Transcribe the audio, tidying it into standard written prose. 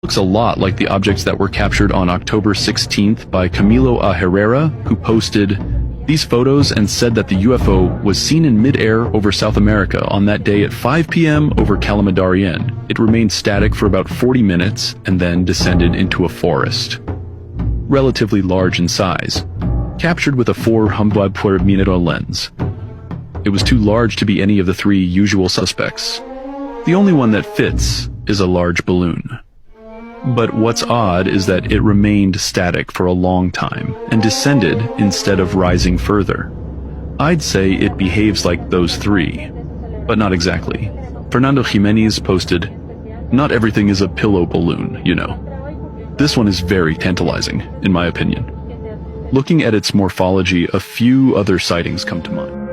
Looks a lot like the objects that were captured on October 16th by Camilo A. Herrera, who posted these photos and said that the UFO was seen in mid-air over South America on that day at 5 p.m. over Calamadarian. It remained static for about 40 minutes and then descended into a forest. Relatively large in size, captured with a 4mm lens. It was too large to be any of the three usual suspects. The only one that fits is a large balloon. But what's odd is that it remained static for a long time and descended instead of rising further. I'd say it behaves like those three, but not exactly. Fernando Jimenez posted, "Not everything is a pillow balloon, you know." This one is very tantalizing, in my opinion. Looking at its morphology, a few other sightings come to mind.